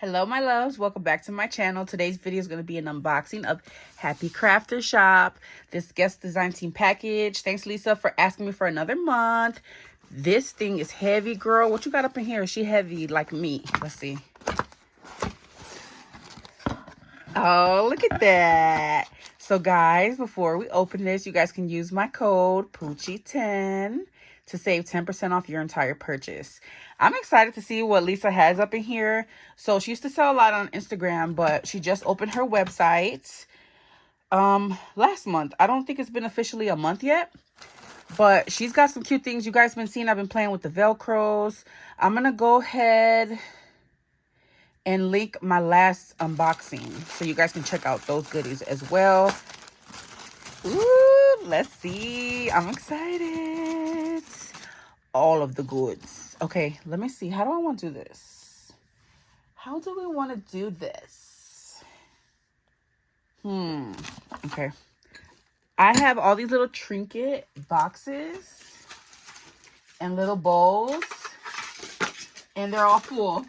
Hello my loves, welcome back to my channel. Today's video is going to be an unboxing of Happy Crafter Shop, this guest design team package. Thanks Lisa for asking me for another month. This thing is heavy, girl. What you got up in here? Is she heavy like me? Let's see. Oh, look at that. So guys, before we open this, you guys can use my code Poochie10 to save 10% off your entire purchase. I'm excited to see what Lisa has up in here. So she used to sell a lot on Instagram, but she just opened her website last month. I don't think it's been officially a month yet, but she's got some cute things. You guys have been seeing I've been playing with the Velcros. I'm gonna go ahead and link my last unboxing so you guys can check out those goodies as well. Ooh, let's see. I'm excited. All of the goods. Okay, let me see. How do I want to do this? How do we want to do this? Okay. I have all these little trinket boxes and little bowls, and they're all full.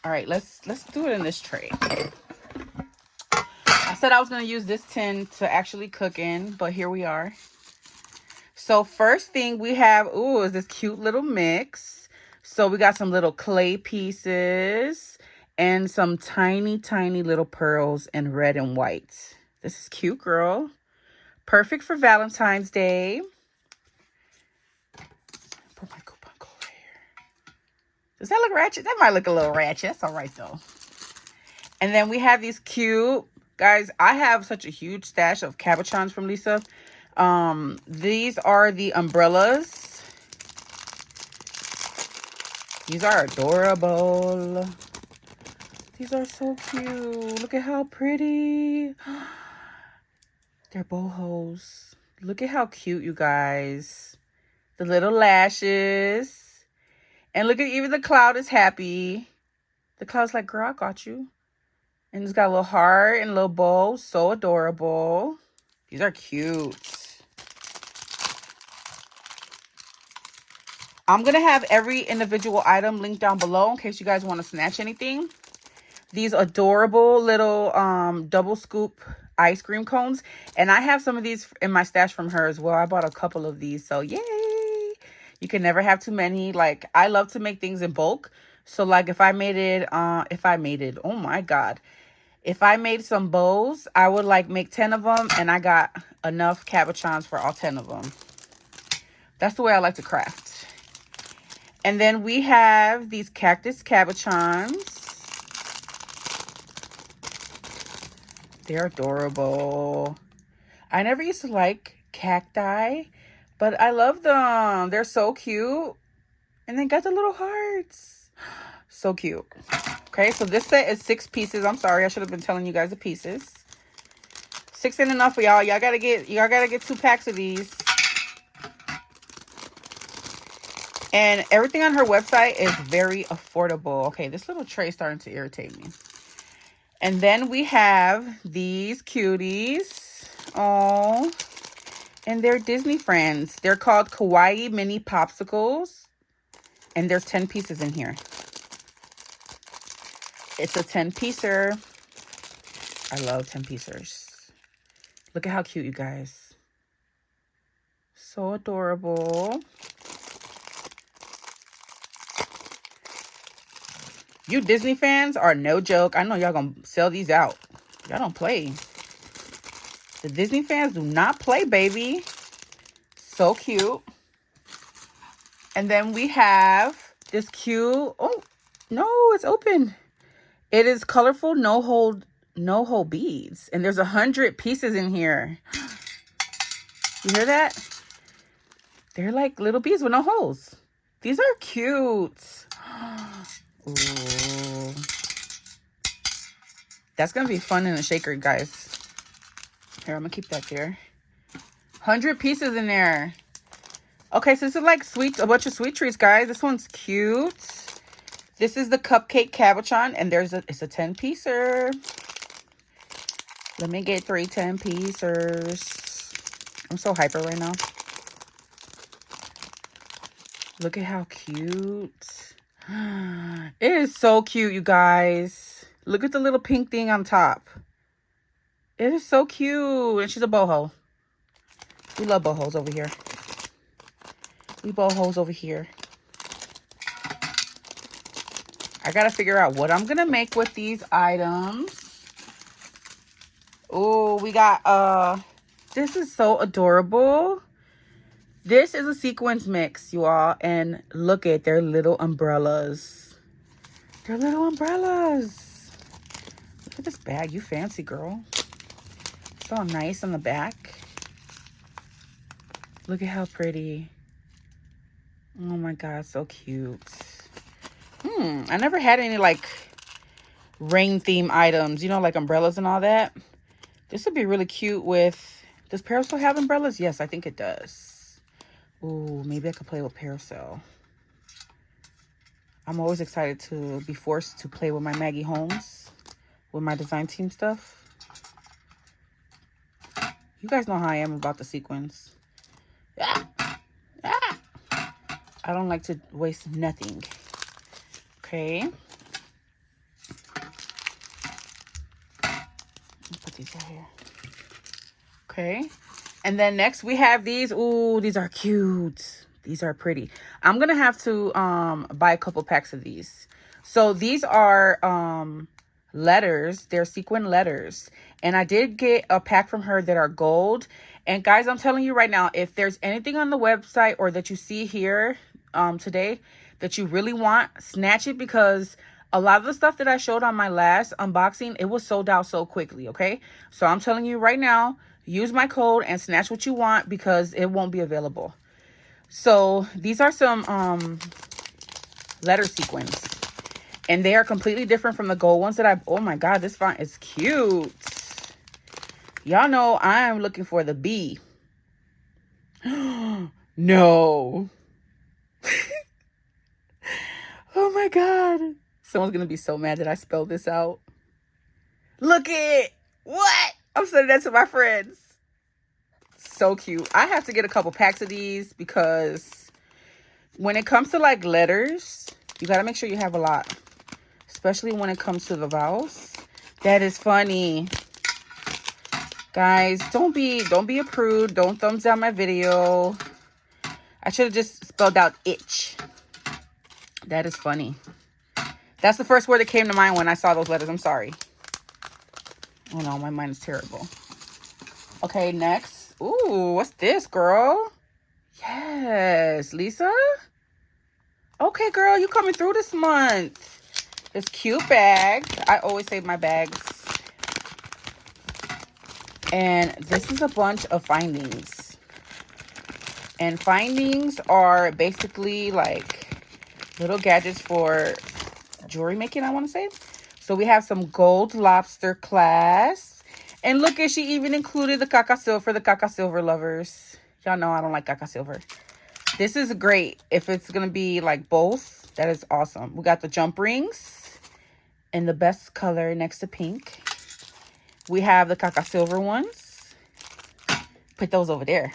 All right, let's do it in this tray. I said I was going to use this tin to actually cook in, but here we are. So first thing we have, is this cute little mix. So we got some little clay pieces and some tiny, tiny little pearls in red and white. This is cute, girl. Perfect for Valentine's Day. Put my coupon code right here. Does that look ratchet? That might look a little ratchet. That's all right, though. And then we have these cute, guys, I have such a huge stash of cabochons from Lisa. These are the umbrellas. These are adorable. These are so cute. Look at how pretty. They're bohos. Look at how cute, you guys. The little lashes. And look at, even the cloud is happy. The cloud's like, girl, I got you. And it's got a little heart and a little bow. So adorable. These are cute. I'm going to have every individual item linked down below in case you guys want to snatch anything. These adorable little double scoop ice cream cones. And I have some of these in my stash from her as well. I bought a couple of these. So yay! You can never have too many. Like, I love to make things in bulk. So like if I made oh my God. If I made some bows, I would like make 10 of them. And I got enough cabochons for all 10 of them. That's the way I like to craft. And then we have these cactus cabochons. They're adorable. I never used to like cacti, but I love them. They're so cute. And they got the little hearts. So cute. Okay, so this set is 6 pieces. I'm sorry, I should have been telling you guys the pieces. 6 ain't enough for y'all. Y'all gotta get 2 packs of these. And everything on her website is very affordable. Okay, this little tray is starting to irritate me. And then we have these cuties. Oh, and they're Disney friends. They're called Kawaii mini popsicles. And there's 10 pieces in here. It's a 10-piecer. I love 10-piecers. Look at how cute, you guys. So adorable. You Disney fans are no joke. I know y'all gonna sell these out. Y'all don't play. The Disney fans do not play, baby. So cute. And then we have this cute, oh, no, it's open. It is colorful, no hole beads. And there's 100 pieces in here. You hear that? They're like little beads with no holes. These are cute. Ooh. That's going to be fun in a shaker, guys. Here, I'm going to keep that there. 100 pieces in there. Okay, so this is like a bunch of sweet treats, guys. This one's cute. This is the Cupcake cabochon, and it's a 10-piecer. Let me get 3 10-piecers. I'm so hyper right now. Look at how cute. It is so cute, you guys. Look at the little pink thing on top. It is so cute. And she's a boho. We love bohos over here. We bohos over here. I gotta figure out what I'm gonna make with these items. Oh, we got, this is so adorable. This is a sequins mix, you all. And look at their little umbrellas. They're little umbrellas. Look at this bag. You fancy, girl. It's all nice on the back. Look at how pretty. Oh my God, so cute. I never had any like rain theme items, you know, like umbrellas and all that. This would be really cute with, does Parasol have umbrellas? Yes, I think it does. Ooh, maybe I could play with Parasol. I'm always excited to be forced to play with my Maggie Holmes, with my design team stuff. You guys know how I am about the sequins. I don't like to waste nothing. Okay. Put these right here. Okay. And then next we have these. Ooh, these are cute. These are pretty. I'm going to have to buy a couple packs of these. So these are letters. They're sequin letters. And I did get a pack from her that are gold. And guys, I'm telling you right now, if there's anything on the website or that you see here today that you really want, snatch it, because a lot of the stuff that I showed on my last unboxing, it was sold out so quickly, okay? So I'm telling you right now, use my code and snatch what you want because it won't be available. So these are some letter sequins. And they are completely different from the gold ones that oh my God, this font is cute. Y'all know I'm looking for the B. No. Oh my God. Someone's going to be so mad that I spelled this out. Look it. What? I'm sending that to my friends. So cute. I have to get a couple packs of these because when it comes to like letters, you got to make sure you have a lot. Especially when it comes to the vowels. That is funny. Guys, don't be a prude. Don't thumbs down my video. I should have just spelled out itch. That is funny. That's the first word that came to mind when I saw those letters. I'm sorry. Oh no, my mind is terrible. Okay, next. Ooh, what's this, girl? Yes, Lisa. Okay, girl, you coming through this month. This cute bag. I always save my bags. And this is a bunch of findings. And findings are basically like little gadgets for jewelry making, I want to say. So we have some gold lobster clasp. And look at, she even included the caca silver for the caca silver lovers. Y'all know I don't like caca silver. This is great if it's going to be like both. That is awesome. We got the jump rings in the best color next to pink. We have the caca silver ones. Put those over there.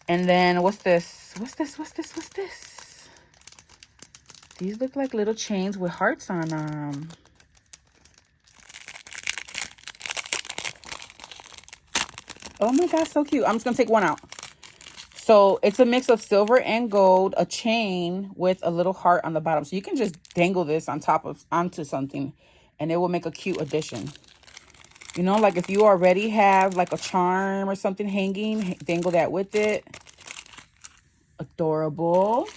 And then what's this? What's this? What's this? What's this? These look like little chains with hearts on them. Oh my God, so cute. I'm just going to take one out. So it's a mix of silver and gold, a chain with a little heart on the bottom. So you can just dangle this on top of, onto something and it will make a cute addition. You know, like if you already have like a charm or something hanging, dangle that with it. Adorable.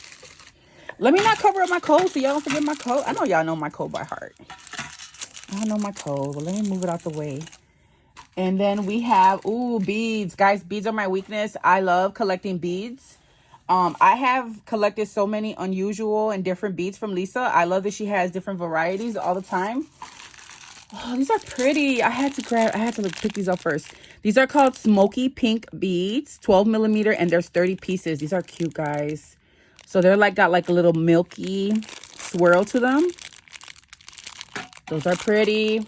Let me not cover up my code so y'all don't forget my code. I know y'all know my code by heart. I don't know my code, but let me move it out the way. And then we have, ooh, beads. Guys, beads are my weakness. I love collecting beads. I have collected so many unusual and different beads from Lisa. I love that she has different varieties all the time. Oh, these are pretty. I had to pick these up first. These are called smoky pink beads, 12 millimeter, and there's 30 pieces. These are cute, guys. So they're like, got like a little milky swirl to them. Those are pretty.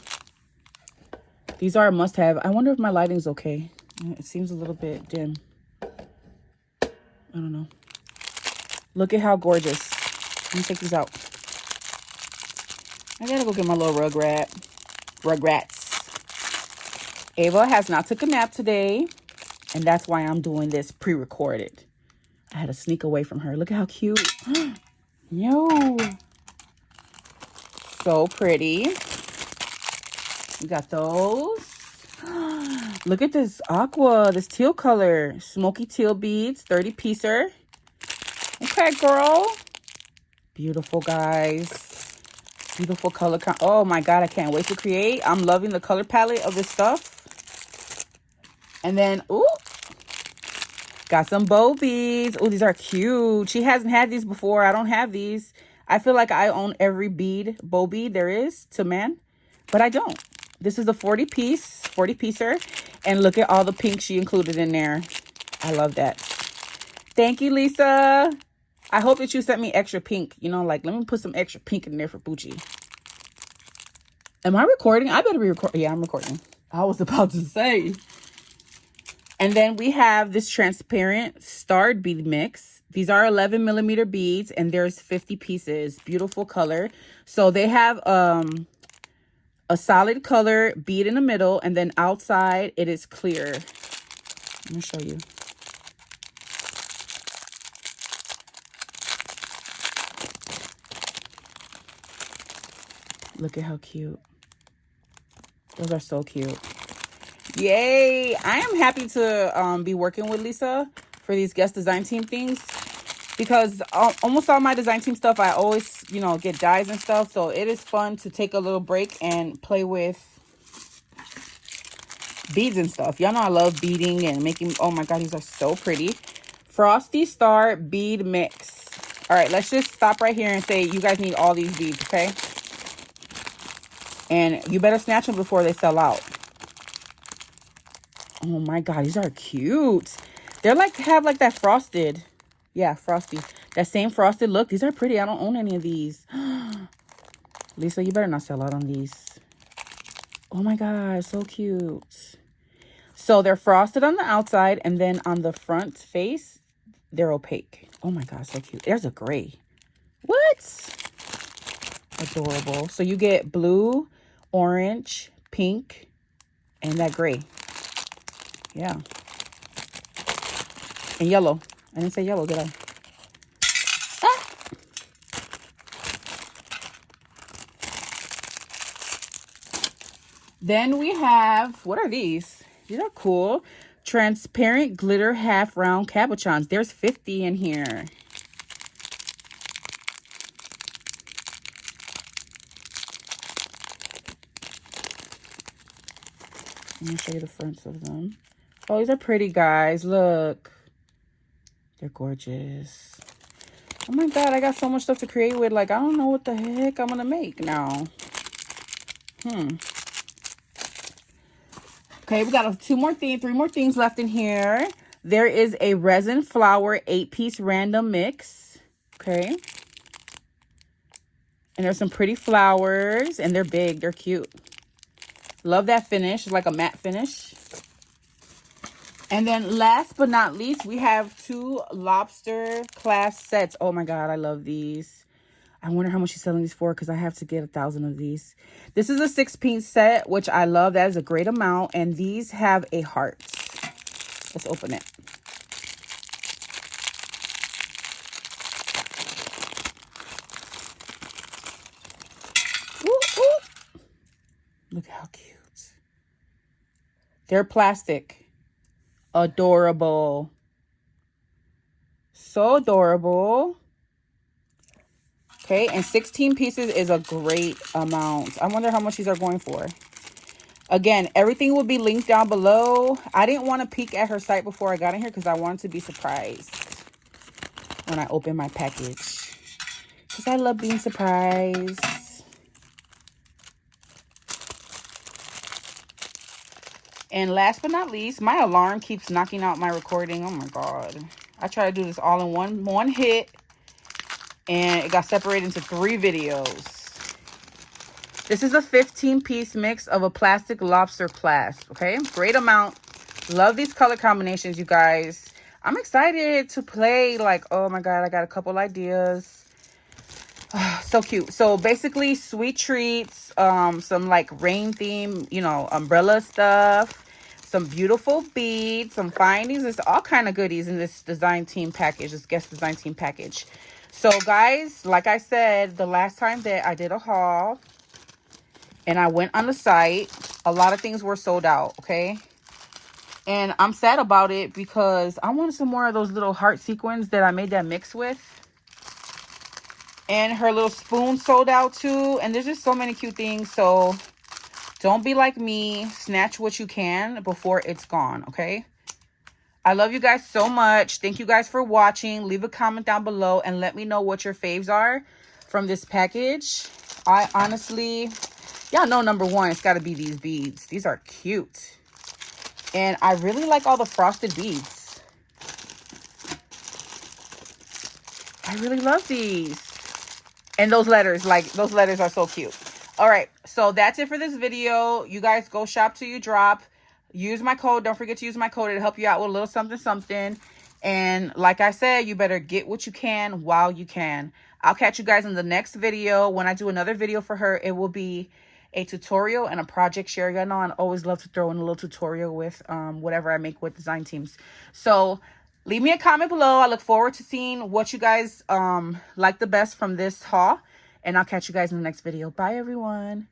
These are a must-have. I wonder if my lighting's okay. It seems a little bit dim. I don't know. Look at how gorgeous. Let me take these out. I gotta go get my little Rugrats. Ava has not took a nap today, and that's why I'm doing this pre-recorded. I had to sneak away from her. Look at how cute. Yo. So pretty. We got those. Look at this aqua, this teal color. Smoky teal beads, 30 piecer. Okay, girl. Beautiful, guys. Beautiful color. Oh my God, I can't wait to create. I'm loving the color palette of this stuff. And then, ooh, got some bow beads. Oh, these are cute. She hasn't had these before. I don't have these. I feel like I own every bow bead there is to man, but I don't. This is a 40 piecer. And look at all the pink she included in there. I love that. Thank you, Lisa. I hope that you sent me extra pink. You know, like, let me put some extra pink in there for Poochie. Am I recording? I better be recording. Yeah, I'm recording. I was about to say. And then we have this transparent starred bead mix. These are 11 millimeter beads, and there's 50 pieces. Beautiful color. So they have a solid color bead in the middle, and then outside it is clear. Let me show you. Look at how cute. Those are so cute. Yay. I am happy to be working with Lisa for these guest design team things, because almost all my design team stuff, I always, you know, get dies and stuff. So it is fun to take a little break and play with beads and stuff. Y'all know I love beading and making. Oh my God, these are so pretty. Frosty Star bead mix. All right, let's just stop right here and say you guys need all these beads, okay? And you better snatch them before they sell out. Oh my God, these are cute. They're like, have like that frosted. Yeah, frosty. That same frosted look. These are pretty. I don't own any of these. Lisa, you better not sell out on these. Oh my God, so cute. So they're frosted on the outside, and then on the front face, they're opaque. Oh my God, so cute. There's a gray. What? Adorable. So you get blue, orange, pink, and that gray. Yeah. And yellow. I didn't say yellow, did I? Ah! Then we have, what are these? These are cool. Transparent glitter half round cabochons. There's 50 in here. Let me show you the fronts of them. Oh, these are pretty, guys. Look. They're gorgeous. Oh my God, I got so much stuff to create with. Like, I don't know what the heck I'm going to make now. Okay, we got three more things left in here. There is a Resin Flower 8-piece random mix. Okay. And there's some pretty flowers, and they're big. They're cute. Love that finish. It's like a matte finish. And then last but not least, we have 2 Lobster Clasp sets. Oh my God, I love these. I wonder how much she's selling these for, because I have to get 1,000 of these. This is a 6-piece set, which I love. That is a great amount. And these have a heart. Let's open it. Ooh, ooh. Look how cute. They're plastic. Adorable. So adorable. Okay, and 16 pieces is a great amount. I wonder how much these are going for. Again, everything will be linked down below. I didn't want to peek at her site before I got in here because I wanted to be surprised when I open my package. Because I love being surprised. And last but not least, my alarm keeps knocking out my recording. Oh my God. I try to do this all in one hit, and it got separated into 3 videos. This is a 15-piece mix of a plastic lobster clasp. Okay, great amount. Love these color combinations, you guys. I'm excited to play. Like, oh my God, I got a couple ideas. So cute. So basically sweet treats, some like rain theme, you know, umbrella stuff, some beautiful beads, some findings. There's all kind of goodies in this design team package, this guest design team package. So guys, like I said, the last time that I did a haul and I went on the site, a lot of things were sold out, okay? And I'm sad about it because I wanted some more of those little heart sequins that I made that mix with. And her little spoon sold out too. And there's just so many cute things. So don't be like me. Snatch what you can before it's gone, okay? I love you guys so much. Thank you guys for watching. Leave a comment down below and let me know what your faves are from this package. I honestly, y'all know number one, it's got to be these beads. These are cute. And I really like all the frosted beads. I really love these. And those letters, like, those letters are so cute. All right, so that's it for this video. You guys go shop till you drop. Use my code. Don't forget to use my code. It'll help you out with a little something, something. And like I said, you better get what you can while you can. I'll catch you guys in the next video. When I do another video for her, it will be a tutorial and a project share. You know, I always love to throw in a little tutorial with whatever I make with design teams. So leave me a comment below. I look forward to seeing what you guys like the best from this haul. And I'll catch you guys in the next video. Bye, everyone.